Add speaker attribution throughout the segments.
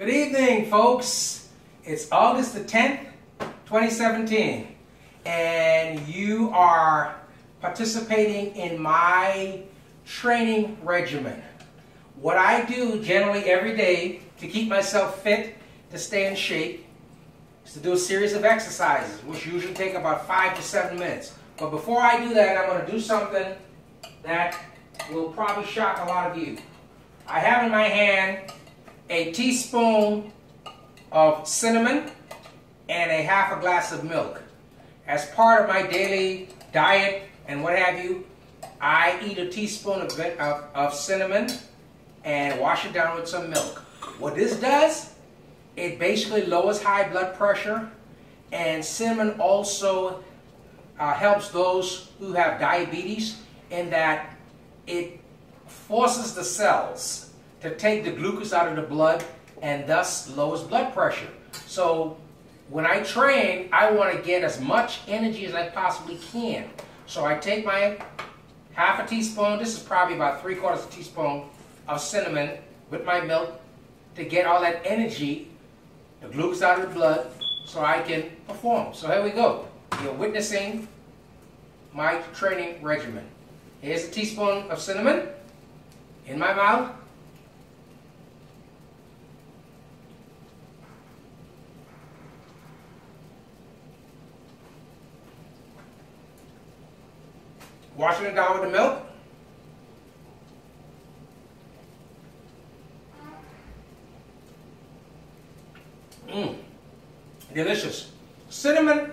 Speaker 1: Good evening, folks. It's August the 10th, 2017, and you are participating in my training regimen. What I do generally every day to keep myself fit, to stay in shape, is to do a series of exercises, which usually take about 5 to 7 minutes. But before I do that, I'm going to do something that will probably shock a lot of you. I have in my hand a teaspoon of cinnamon and a half a glass of milk. As part of my daily diet and what have you, I eat a teaspoon of cinnamon and wash it down with some milk. What this does, it basically lowers high blood pressure, and cinnamon also helps those who have diabetes in that it forces the cells to take the glucose out of the blood and thus lowers blood pressure. So when I train, I want to get as much energy as I possibly can. So I take my half a teaspoon, this is probably about 3/4 teaspoon of cinnamon with my milk to get all that energy, the glucose out of the blood, so I can perform. So here we go. You're witnessing my training regimen. Here's a teaspoon of cinnamon in my mouth. Washing it down with the milk. Delicious. Cinnamon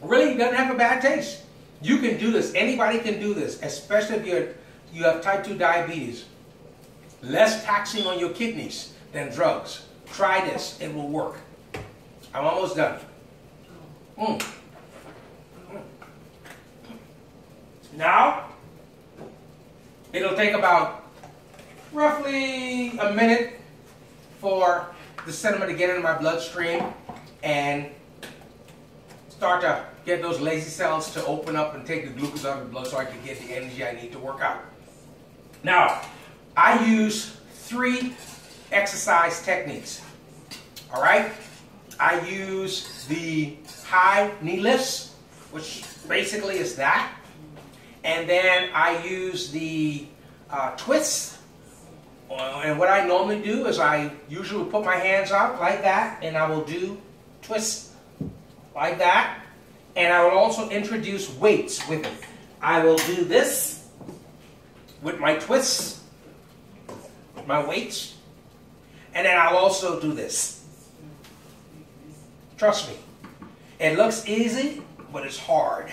Speaker 1: really doesn't have a bad taste. You can do this. Anybody can do this, especially if you have type 2 diabetes. Less taxing on your kidneys than drugs. Try this. It will work. I'm almost done. Now, it'll take about roughly a minute for the cinnamon to get into my bloodstream and start to get those lazy cells to open up and take the glucose out of the blood so I can get the energy I need to work out. Now, I use 3 exercise techniques. All right? I use the high knee lifts, which basically is that. And then I use the twists. And what I normally do is I usually put my hands out like that, and I will do twists like that. And I will also introduce weights with it. I will do this with my twists, my weights, and then I'll also do this. Trust me, it looks easy, but it's hard.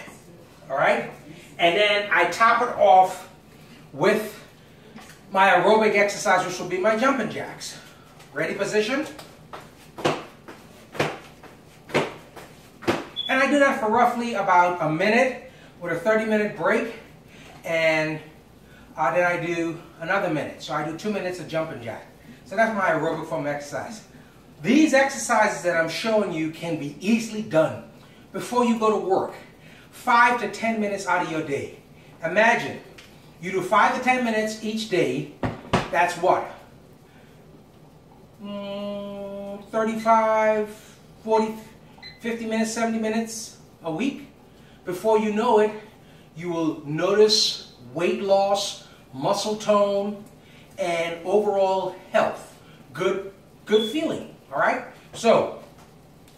Speaker 1: All right? And then I top it off with my aerobic exercise, which will be my jumping jacks. Ready, position? And I do that for roughly about a minute with a 30-minute break. And then I do another minute. So I do 2 minutes of jumping jack. So that's my aerobic form exercise. These exercises that I'm showing you can be easily done before you go to work. 5 to 10 minutes out of your day. Imagine, you do 5 to 10 minutes each day. That's what? 35, 40, 50 minutes, 70 minutes a week. Before you know it, you will notice weight loss, muscle tone, and overall health. Good feeling, all right? So,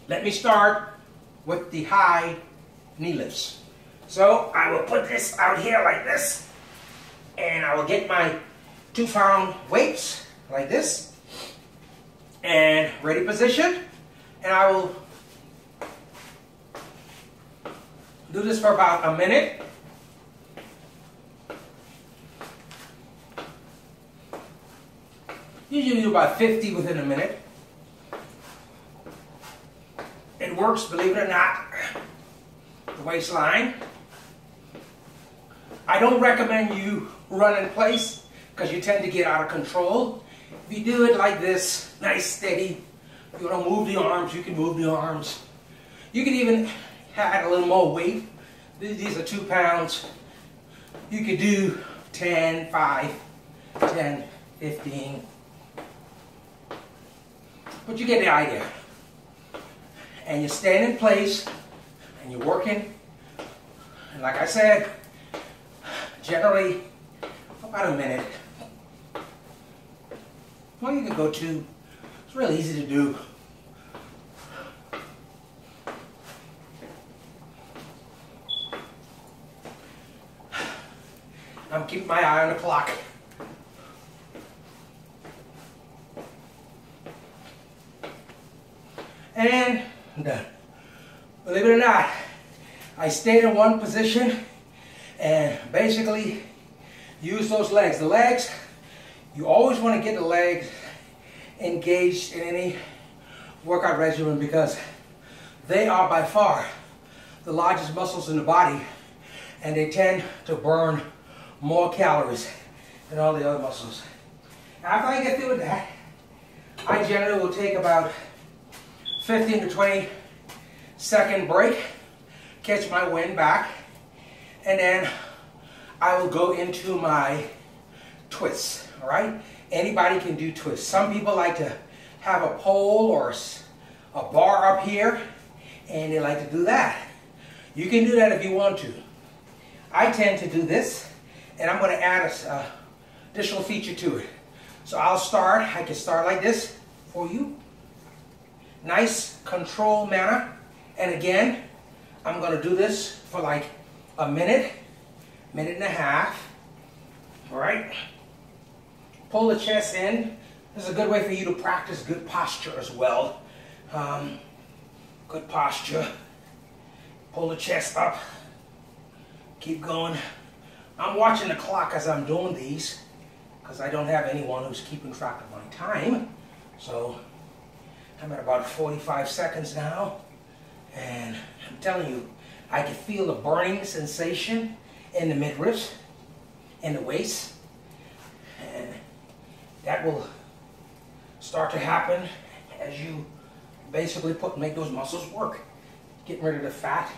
Speaker 1: let me start with the high knee lifts. So I will put this out here like this, and I will get my 2-pound weights like this, and ready position, and I will do this for about a minute. Usually do about 50 within a minute. It works, believe it or not. The waistline. I don't recommend you run in place because you tend to get out of control. If you do it like this, nice, steady, if you want to move the arms, you can move the arms. You can even add a little more weight. These are 2 pounds. You could do 10, 5, 10, 15, But you get the idea. And you stand in place, and you're working. And like I said, generally about a minute. Well, you can go two. It's really easy to do. I'm keeping my eye on the clock. And I'm done. Believe it or not, I stayed in one position and basically use those legs. The legs, you always want to get the legs engaged in any workout regimen because they are by far the largest muscles in the body, and they tend to burn more calories than all the other muscles. After I get through with that, I generally will take about 15 to 20 second break, catch my wind back, and then I will go into my twists, all right? Anybody can do twists. Some people like to have a pole or a bar up here, and they like to do that. You can do that if you want to. I tend to do this, and I'm going to add an additional feature to it. So I can start like this for you. Nice, controlled manner. And again, I'm going to do this for like a minute, minute and a half. All right? Pull the chest in. This is a good way for you to practice good posture as well. Good posture. Pull the chest up. Keep going. I'm watching the clock as I'm doing these because I don't have anyone who's keeping track of my time. So I'm at about 45 seconds now. And I'm telling you, I can feel the burning sensation in the midriffs, in the waist. And that will start to happen as you basically make those muscles work. Getting rid of the fat.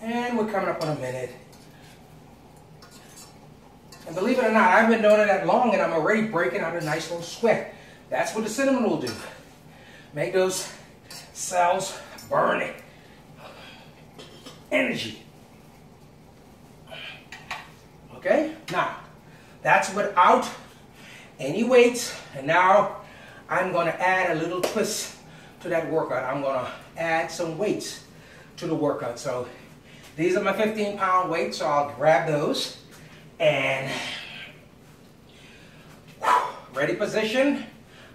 Speaker 1: And we're coming up on a minute. And believe it or not, I've been doing it that long and I'm already breaking out a nice little sweat. That's what the cinnamon will do. Make those cells burn energy. Okay? Now, that's without any weights. And now I'm going to add a little twist to that workout. I'm going to add some weights to the workout. So these are my 15-pound weights, so I'll grab those. And ready position.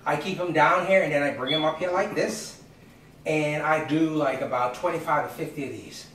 Speaker 1: I keep them down here and then I bring them up here like this. And I do like about 25 to 50 of these.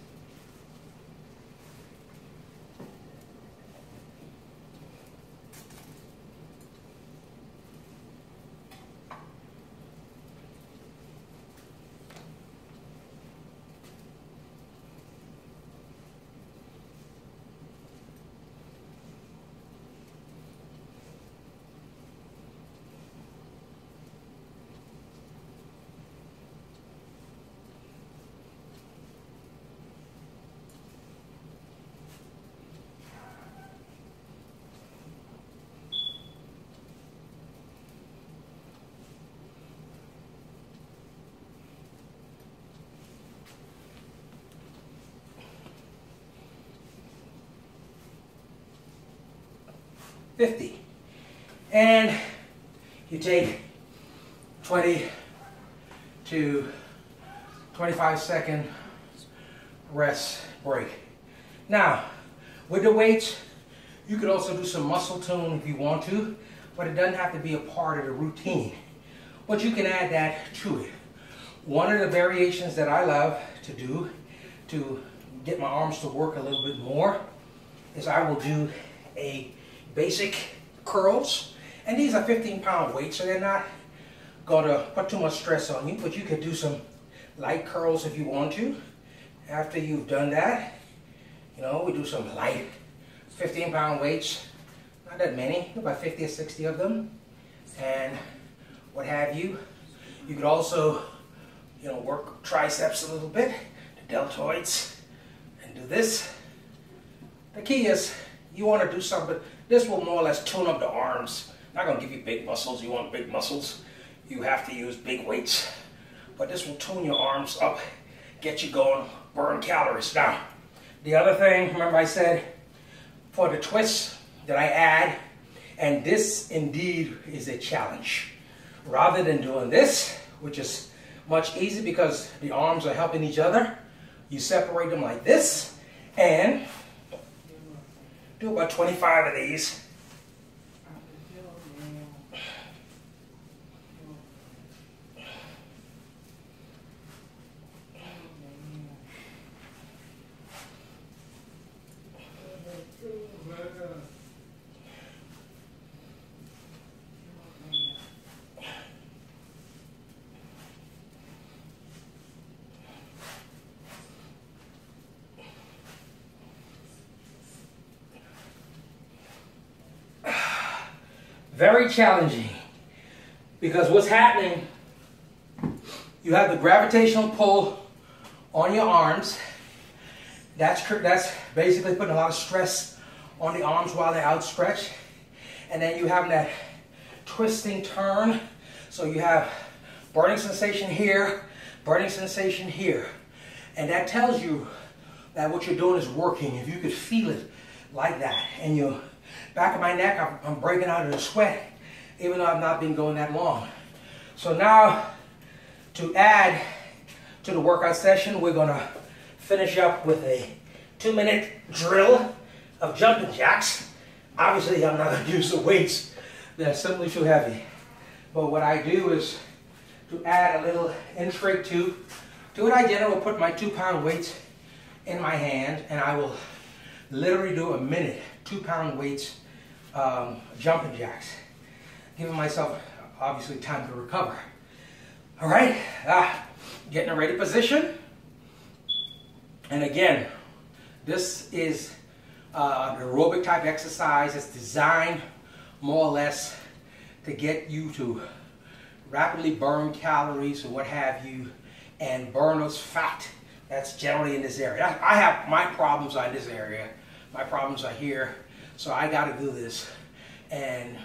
Speaker 1: $50. And you take 20 to 25 second rest break. Now, with the weights, you could also do some muscle tone if you want to, but it doesn't have to be a part of the routine. But you can add that to it. One of the variations that I love to do to get my arms to work a little bit more is I will do a basic curls, and these are 15-pound weights, so they're not going to put too much stress on you, but you could do some light curls if you want to. After you've done that, you know, we do some light 15-pound weights, not that many, about 50 or 60 of them, and what have you. You could also, you know, work triceps a little bit, the deltoids, and do this. The key is you want to do something. This will more or less tune up the arms not going to give you big muscles. You want big muscles, you have to use big weights. But this will tune your arms up, get you going, burn calories. Now, the other thing, remember I said, for the twists that I add, and this indeed is a challenge. Rather than doing this, which is much easier because the arms are helping each other, you separate them like this, and do about 25 of these. Very challenging, because what's happening, you have the gravitational pull on your arms. That's basically putting a lot of stress on the arms while they're outstretched. And then you have that twisting turn. So you have burning sensation here, burning sensation here. And that tells you that what you're doing is working. If you could feel it like that, and you back of my neck, I'm breaking out in a sweat, even though I've not been going that long. So now, to add to the workout session, we're going to finish up with a 2-minute drill of jumping jacks. Obviously, I'm not going to use the weights. They're simply too heavy. But what I do is to add a little in-straight to it, I generally put my 2-pound weights in my hand, and I will literally do a minute, 2-pound weights, jumping jacks, giving myself obviously time to recover. All right, get in a ready position. And again, this is an aerobic type exercise. It's designed more or less to get you to rapidly burn calories or what have you, and burn those fat that's generally in this area. I have my problems are in this area. My problems are here. So I got to do this. And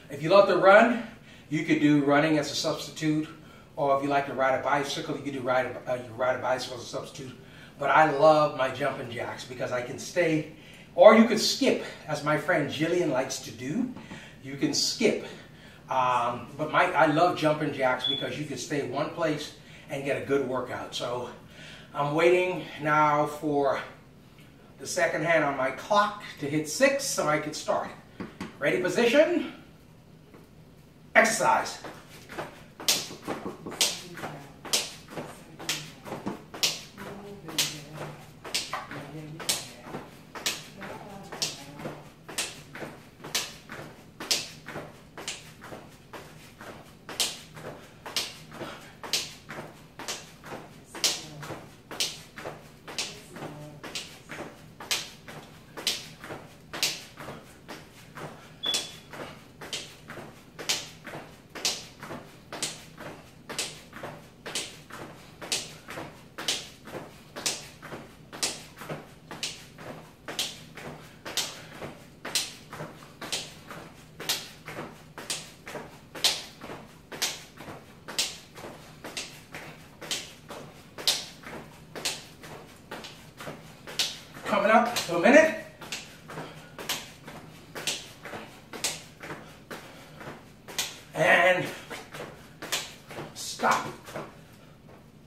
Speaker 1: if you love to run, you could do running as a substitute. Or if you like to ride a bicycle, you could do ride a bicycle as a substitute. But I love my jumping jacks because I can stay, or you could skip, as my friend Jillian likes to do. You can skip. But I love jumping jacks because you can stay in one place and get a good workout. So I'm waiting now for the second hand on my clock to hit 6 so I can start. Ready position, exercise. Coming up to a minute. And stop.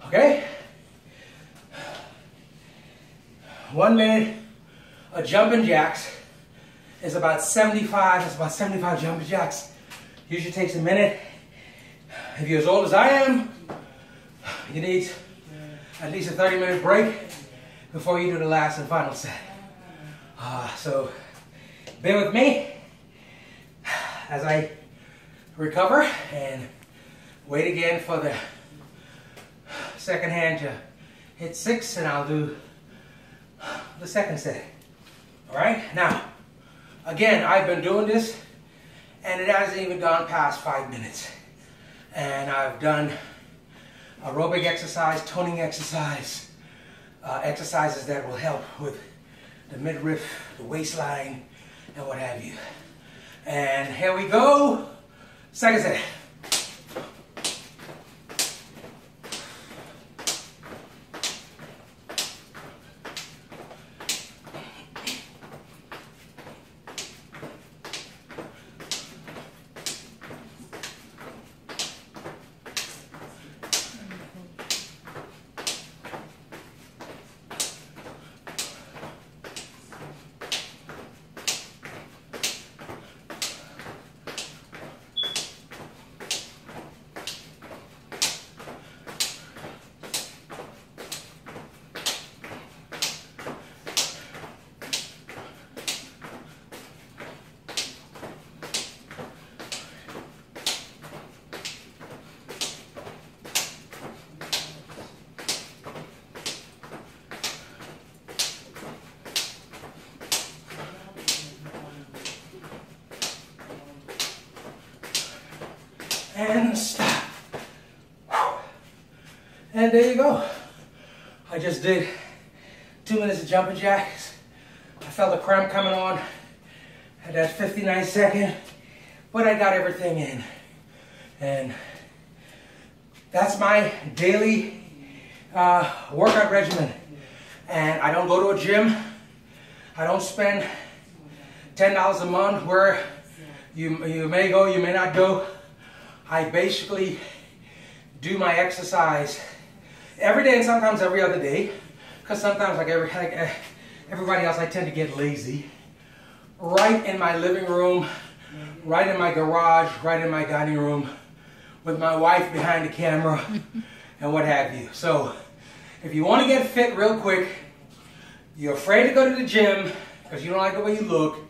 Speaker 1: Okay? 1 minute of jumping jacks is about 75. It's about 75 jumping jacks. Usually takes a minute. If you're as old as I am, you need at least a 30-minute break before you do the last and final set. So bear with me as I recover and wait again for the second hand to hit 6, and I'll do the second set. All right, now again, I've been doing this and it hasn't even gone past 5 minutes, and I've done aerobic exercise, toning exercise, exercises that will help with the midriff, the waistline, and what have you. And here we go. Second set. And stop. And there you go. I just did 2 minutes of jumping jacks. I felt a cramp coming on at that 59 second, but I got everything in. And that's my daily workout regimen. And I don't go to a gym. I don't spend $10 a month where you may go, you may not go. I basically do my exercise every day and sometimes every other day, because sometimes like everybody else I tend to get lazy. Right in my living room, right in my garage, right in my dining room, with my wife behind the camera and what have you. So if you want to get fit real quick, you're afraid to go to the gym because you don't like the way you look,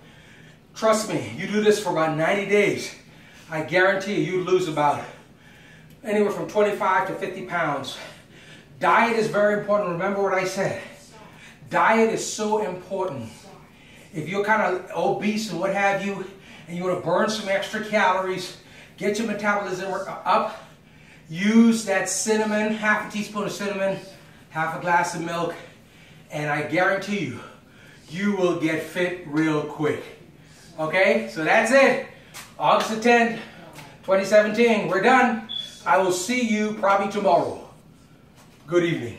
Speaker 1: trust me, you do this for about 90 days. I guarantee you lose about anywhere from 25 to 50 pounds. Diet is very important. Remember what I said. Diet is so important. If you're kind of obese and what have you, and you want to burn some extra calories, get your metabolism up, use that cinnamon, half a teaspoon of cinnamon, half a glass of milk, and I guarantee you, you will get fit real quick. Okay, so that's it. August the 10th, 2017, we're done. I will see you probably tomorrow. Good evening.